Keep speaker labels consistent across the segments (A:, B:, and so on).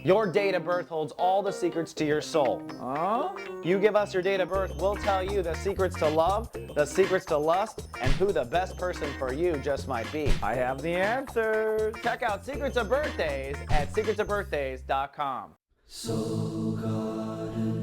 A: Your date of birth holds all the secrets to your soul. You give us your date of birth, we'll tell you the secrets to love, the secrets to lust, and who the best person for you just might be.
B: I have the answers.
A: Check out Secrets of Birthdays at secretsofbirthdays.com.
C: Soul Garden.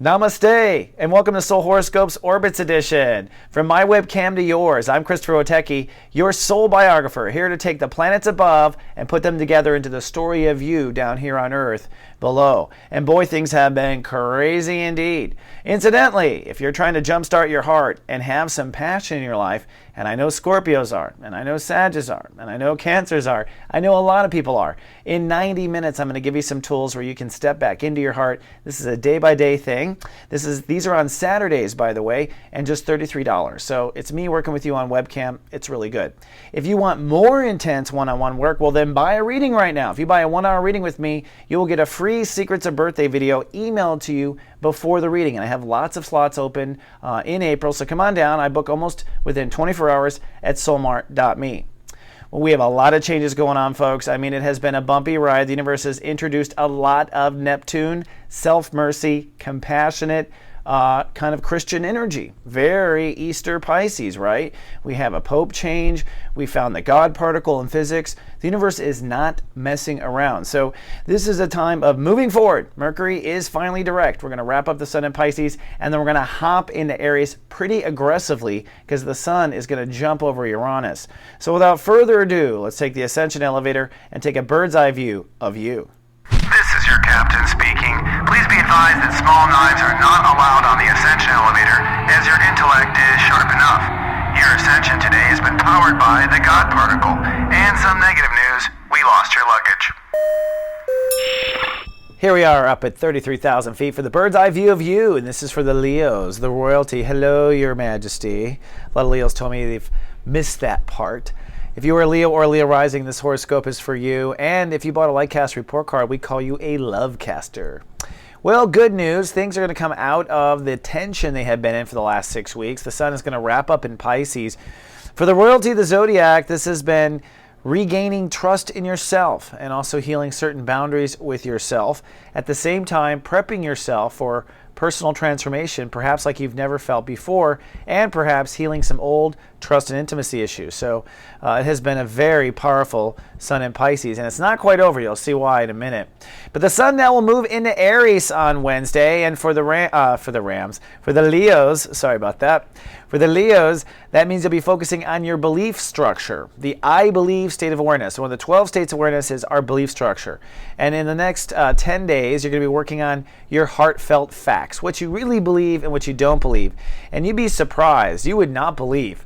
A: Namaste, and welcome to Soul Horoscopes Orbits Edition. From my webcam to yours, I'm Christopher Witecki, your soul biographer, here to take the planets above and put them together into the story of you down here on Earth below. And boy, things have been crazy indeed. Incidentally, if you're trying to jumpstart your heart and have some passion in your life, and I know Scorpios are, and I know Sagittarius are, and I know Cancers are, I know a lot of people are. In 90 minutes, I'm going to give you some tools where you can step back into your heart. This is a day-by-day thing. These are on Saturdays, by the way, and just $33. So it's me working with you on webcam. It's really good. If you want more intense one-on-one work, well then buy a reading right now. If you buy a 1-hour reading with me, you will get a free Secrets of Birthday video emailed to you before the reading. And I have lots of slots open in April, so come on down. I book almost within 24 hours at soulmart.me. Well, we have a lot of changes going on, folks. I mean, it has been a bumpy ride. The universe has introduced a lot of Neptune, self-mercy, compassionate, kind of Christian energy. Very Easter Pisces, right? We have a Pope change. We found the God particle in physics. The universe is not messing around. So this is a time of moving forward. Mercury is finally direct. We're going to wrap up the sun in Pisces, and then we're going to hop into Aries pretty aggressively because the sun is going to jump over Uranus. So without further ado, let's take the Ascension elevator and take a bird's eye view of you.
D: This is your captain speaking. Please be advised that small knives are not allowed on the Ascension elevator, as your intellect is sharp enough. Your Ascension today has been powered by the God particle. And some negative news, we lost your luggage.
A: Here we are up at 33,000 feet for the bird's eye view of you, and this is for the Leos, the royalty. Hello, Your Majesty. A lot of Leos told me they've missed that part. If you are a Leo or Leo rising, this horoscope is for you. And if you bought a Lightcast report card, we call you a Lovecaster. Well, good news. Things are going to come out of the tension they have been in for the last 6 weeks. The sun is going to wrap up in Pisces. For the royalty of the zodiac, this has been regaining trust in yourself and also healing certain boundaries with yourself. At the same time, prepping yourself for personal transformation, perhaps like you've never felt before, and perhaps healing some old trust and intimacy issues. So it has been a very powerful sun in Pisces, and it's not quite over. You'll see why in a minute. But the sun now will move into Aries on Wednesday, and for the Leos, sorry about that. For the Leos, that means you'll be focusing on your belief structure, the I believe state of awareness. One of the 12 states of awareness is our belief structure. And in the next 10 days, you're going to be working on your heartfelt facts, what you really believe and what you don't believe. And you'd be surprised, you would not believe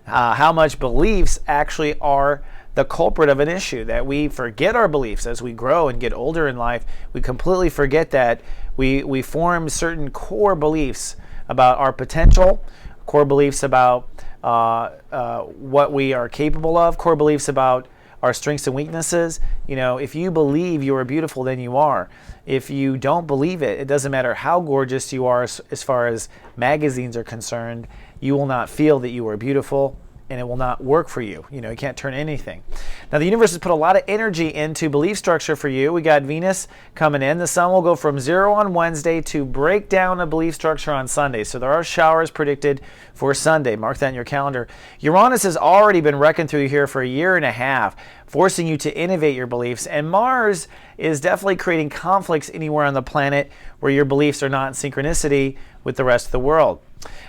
A: how much beliefs actually are the culprit of an issue, that we forget our beliefs as we grow and get older in life. We completely forget that we form certain core beliefs about our potential, core beliefs about what we are capable of, core beliefs about our strengths and weaknesses. You know, if you believe you are beautiful, then you are. If you don't believe it, it doesn't matter how gorgeous you are as far as magazines are concerned, you will not feel that you are beautiful, and it will not work for you. You know, you can't turn anything. Now, the universe has put a lot of energy into belief structure for you. We got Venus coming in. The sun will go from 0 on Wednesday to break down a belief structure on Sunday. So there are showers predicted for Sunday. Mark that in your calendar. Uranus has already been wrecking through here for a year and a half, forcing you to innovate your beliefs. And Mars is definitely creating conflicts anywhere on the planet where your beliefs are not in synchronicity with the rest of the world.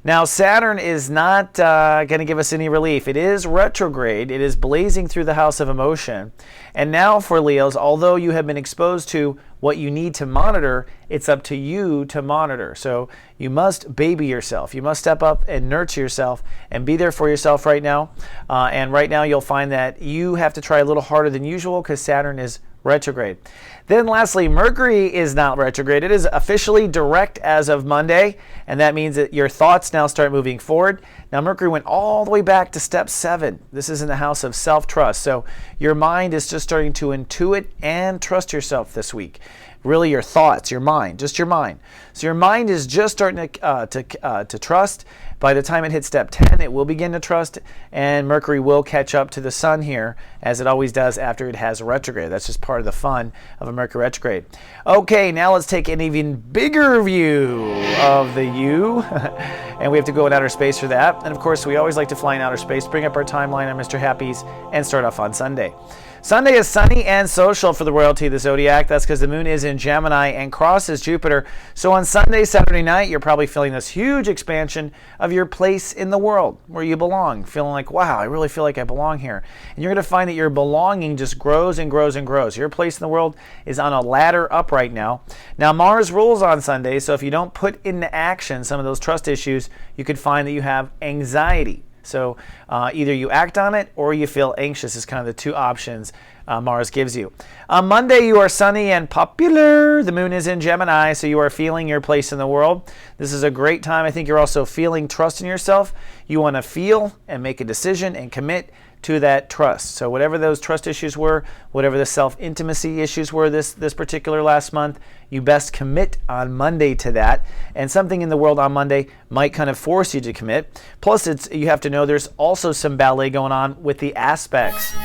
A: Now, Saturn is not going to give us any relief. It is retrograde. It is blazing through the house of emotion. And now for Leos, although you have been exposed to what you need to monitor, it's up to you to monitor. So you must baby yourself. You must step up and nurture yourself and be there for yourself right now. And right now you'll find that you have to try a little harder than usual because Saturn is retrograde. Then lastly, Mercury is not retrograde. It is officially direct as of Monday, and that means that your thoughts now start moving forward. Now, Mercury went all the way back to step 7. This is in the house of self-trust. So your mind is just starting to intuit and trust yourself this week. Really, your thoughts, your mind, just your mind. So your mind is just starting to trust. By the time it hits step 10, it will begin to trust, and Mercury will catch up to the sun here, as it always does after it has retrograde. That's just part of the fun of a Mercury retrograde. Okay, now let's take an even bigger view of the U, and we have to go in outer space for that. And of course, we always like to fly in outer space, bring up our timeline on Mr. Happy's, and start off on Sunday. Sunday is sunny and social for the royalty of the zodiac. That's because the moon is in Gemini and crosses Jupiter. So on Sunday, Saturday night, you're probably feeling this huge expansion of your place in the world, where you belong. Feeling like, wow, I really feel like I belong here. And you're going to find that your belonging just grows and grows and grows. Your place in the world is on a ladder up right now. Now, Mars rules on Sunday, so if you don't put into action some of those trust issues, you could find that you have anxiety. So either you act on it or you feel anxious is kind of the two options Mars gives you. On Monday, you are sunny and popular. The moon is in Gemini, so you are feeling your place in the world. This is a great time. I think you're also feeling trust in yourself. You want to feel and make a decision and commit to that trust. So whatever those trust issues were, whatever the self-intimacy issues were this particular last month, you best commit on Monday to that. And something in the world on Monday might kind of force you to commit. Plus, you have to know there's also some ballet going on with the aspects.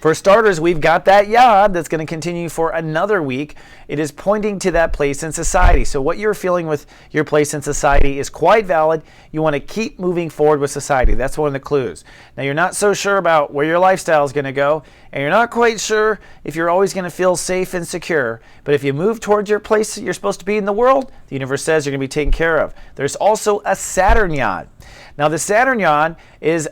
A: For starters, we've got that yod that's going to continue for another week. It is pointing to that place in society. So what you're feeling with your place in society is quite valid. You want to keep moving forward with society. That's one of the clues. Now, you're not so sure about where your lifestyle is going to go, and you're not quite sure if you're always going to feel safe and secure. But if you move towards your place you're supposed to be in the world, the universe says you're going to be taken care of. There's also a Saturn yod. Now, the Saturn yod is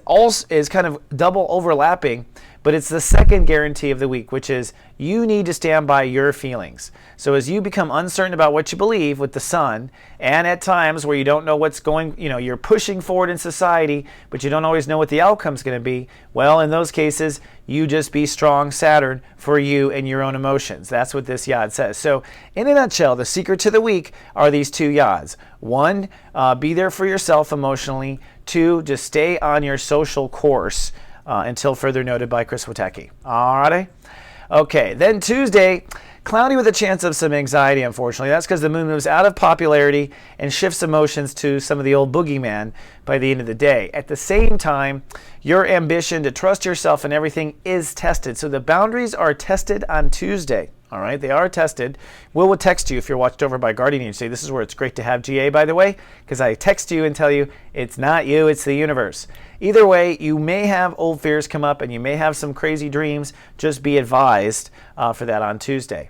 A: kind of double overlapping, but it's the second guarantee of the week, which is you need to stand by your feelings. So as you become uncertain about what you believe with the sun, and at times where you don't know what's going, you're pushing forward in society, but you don't always know what the outcome's going to be, well, in those cases, you just be strong Saturn for you and your own emotions. That's what this yod says. So in a nutshell, the secret to the week are these two yods. 1, be there for yourself emotionally. 2, just stay on your social course until further noted by Chris Witecki. Alrighty? Okay, then Tuesday, cloudy with a chance of some anxiety, unfortunately. That's because the moon moves out of popularity and shifts emotions to some of the old boogeyman by the end of the day. At the same time, your ambition to trust yourself and everything is tested. So the boundaries are tested on Tuesday. All right, they are tested. Will text you if you're watched over by guardian agency. This is where it's great to have GA, by the way, because I text you and tell you it's not you, it's the universe. Either way, you may have old fears come up and you may have some crazy dreams. Just be advised for that on Tuesday.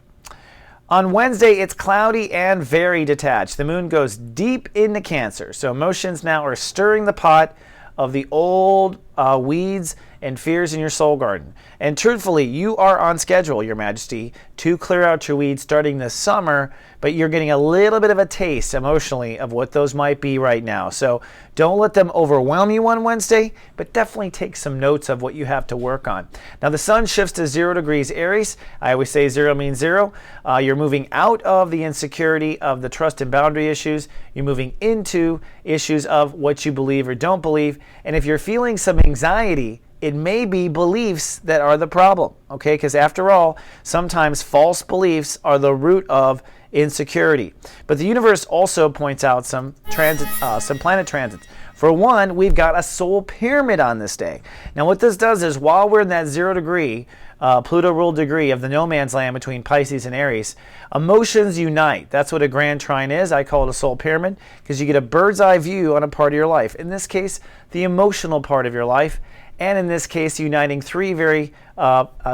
A: On Wednesday, it's cloudy and very detached. The moon goes deep into Cancer. So emotions now are stirring the pot of the old weeds and fears in your soul garden. And truthfully, you are on schedule, Your Majesty, to clear out your weeds starting this summer, but you're getting a little bit of a taste emotionally of what those might be right now. So don't let them overwhelm you on Wednesday, but definitely take some notes of what you have to work on. Now, the sun shifts to 0 degrees Aries. I always say 0 means 0. You're moving out of the insecurity of the trust and boundary issues. You're moving into issues of what you believe or don't believe. And if you're feeling some anxiety, it may be beliefs that are the problem, okay? Because after all, sometimes false beliefs are the root of insecurity. But the universe also points out some planet transits. For one, we've got a soul pyramid on this day. Now, what this does is while we're in that 0 degree, Pluto-ruled degree of the no man's land between Pisces and Aries, emotions unite. That's what a grand trine is. I call it a soul pyramid because you get a bird's eye view on a part of your life. In this case, the emotional part of your life. And in this case, uniting 3 very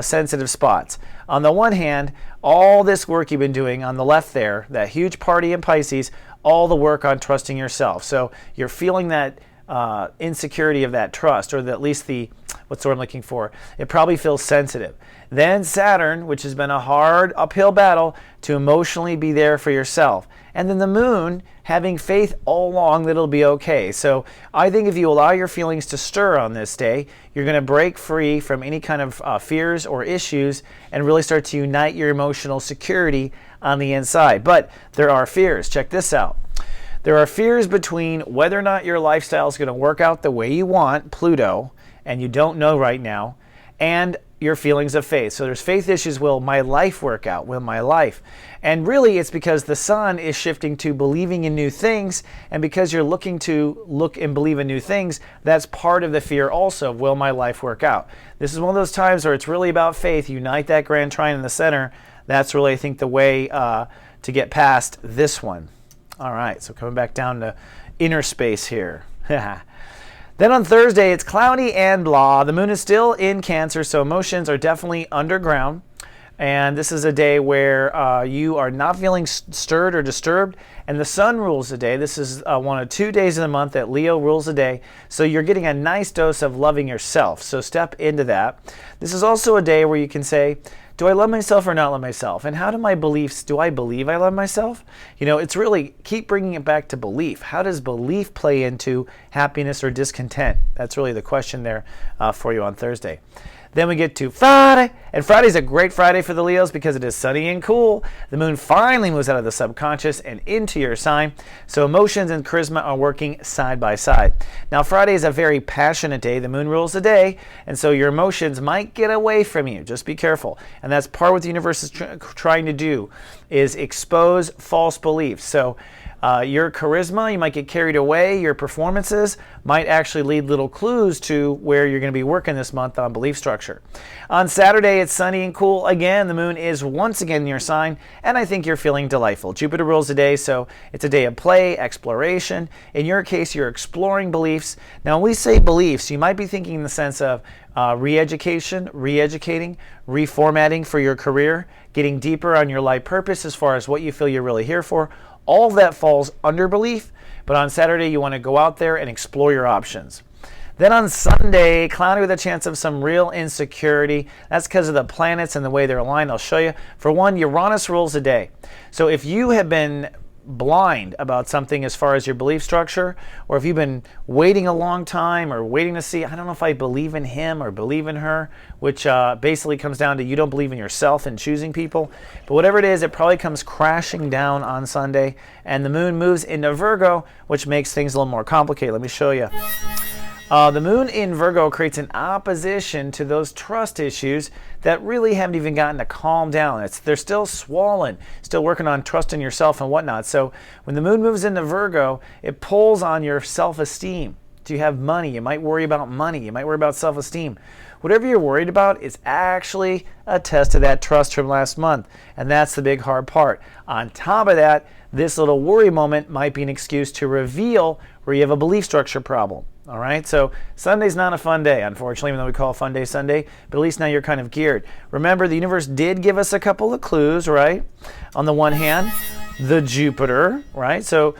A: sensitive spots. On the one hand, all this work you've been doing on the left there, that huge party in Pisces, all the work on trusting yourself. So you're feeling that insecurity of that trust, or at least the What's the word I'm looking for? It probably feels sensitive. Then Saturn, which has been a hard uphill battle to emotionally be there for yourself. And then the moon, having faith all along that it'll be okay. So I think if you allow your feelings to stir on this day, you're going to break free from any kind of fears or issues and really start to unite your emotional security on the inside. But there are fears. Check this out. There are fears between whether or not your lifestyle is going to work out the way you want, Pluto, and you don't know right now, and your feelings of faith. So there's faith issues. Will my life work out? Will my life? And really it's because the sun is shifting to believing in new things, and because you're looking to look and believe in new things, that's part of the fear also. Will my life work out? This is one of those times where it's really about faith. Unite that grand trine in the center. That's really, I think, the way to get past this one. All right, so coming back down to inner space here. Then on Thursday, it's cloudy and blah. The moon is still in Cancer, so emotions are definitely underground. And this is a day where you are not feeling stirred or disturbed. And the sun rules the day. This is one of 2 days in the month that Leo rules the day. So you're getting a nice dose of loving yourself. So step into that. This is also a day where you can say, do I love myself or not love myself? And how do my beliefs, do I believe I love myself? You know, it's really, keep bringing it back to belief. How does belief play into happiness or discontent? That's really the question there for you on Thursday. Then we get to Friday, and Friday's a great Friday for the Leos because it is sunny and cool. The moon finally moves out of the subconscious and into your sign, so emotions and charisma are working side by side. Now Friday is a very passionate day. The moon rules the day, and so your emotions might get away from you. Just be careful. And that's part of what the universe is trying to do, is expose false beliefs. So your charisma, you might get carried away. Your performances might actually lead little clues to where you're going to be working this month on belief structure. On Saturday, it's sunny and cool again. The moon is once again in your sign, and I think you're feeling delightful. Jupiter rules the day, so it's a day of play, exploration. In your case, you're exploring beliefs. Now, when we say beliefs, you might be thinking in the sense of re-education, re-educating, reformatting for your career, getting deeper on your life purpose as far as what you feel you're really here for. All of that falls under belief, but on Saturday you want to go out there and explore your options. Then on Sunday, cloudy with a chance of some real insecurity. That's because of the planets and the way they're aligned. I'll show you. For one, Uranus rules the day. So if you have been blind about something as far as your belief structure, or if you've been waiting a long time or waiting to see, I don't know if I believe in him or believe in her, which basically comes down to you don't believe in yourself and choosing people. But whatever it is, it probably comes crashing down on Sunday, and the moon moves into Virgo, which makes things a little more complicated. Let me show you. The moon in Virgo creates an opposition to those trust issues that really haven't even gotten to calm down. They're still swollen, still working on trusting yourself and whatnot. So when the moon moves into Virgo, it pulls on your self-esteem. Do you have money? You might worry about money. You might worry about self-esteem. Whatever you're worried about is actually a test of that trust from last month. And that's the big hard part. On top of that, this little worry moment might be an excuse to reveal where you have a belief structure problem. All right, so Sunday's not a fun day, unfortunately, even though we call it Fun Day Sunday, but at least now you're kind of geared. Remember, the universe did give us a couple of clues, right? On the one hand, the Jupiter, right? So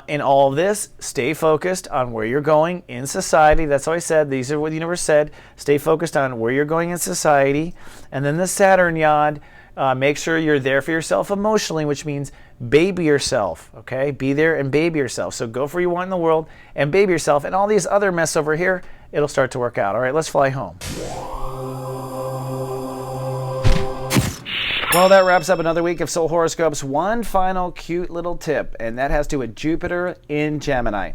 A: in all of this, stay focused on where you're going in society. That's all I said. These are what the universe said. Stay focused on where you're going in society. And then the Saturn yod, make sure you're there for yourself emotionally, which means baby yourself, okay? Be there and baby yourself. So go for what you want in the world and baby yourself. And all these other mess over here, it'll start to work out. All right, let's fly home. Well, that wraps up another week of Soul Horoscopes. One final cute little tip, and that has to do with Jupiter in Gemini.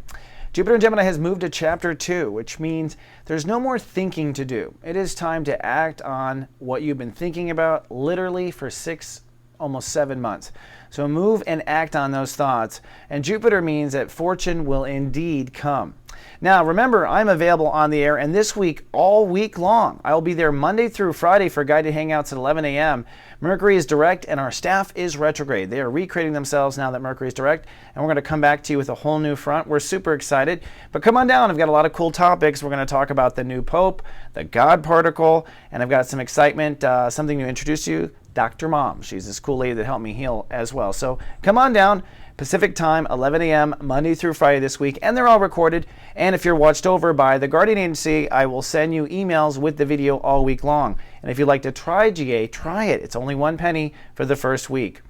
A: Jupiter in Gemini has moved to chapter 2, which means there's no more thinking to do. It is time to act on what you've been thinking about literally for 6, almost 7 months. So move and act on those thoughts. And Jupiter means that fortune will indeed come. Now, remember, I'm available on the air, and this week, all week long, I will be there Monday through Friday for guided hangouts at 11 a.m. Mercury is direct, and our staff is retrograde. They are recreating themselves now that Mercury is direct, and we're going to come back to you with a whole new front. We're super excited, but come on down. I've got a lot of cool topics. We're going to talk about the new Pope, the God particle, and I've got some excitement, something to introduce you, Dr. Mom. She's this cool lady that helped me heal as well. So come on down. Pacific time, 11 a.m., Monday through Friday this week, and they're all recorded. And if you're watched over by the Guardian Agency, I will send you emails with the video all week long. And if you'd like to try GA, try it. It's only 1 penny for the first week.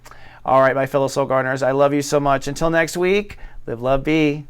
A: All right, my fellow soul gardeners, I love you so much. Until next week, live, love, be.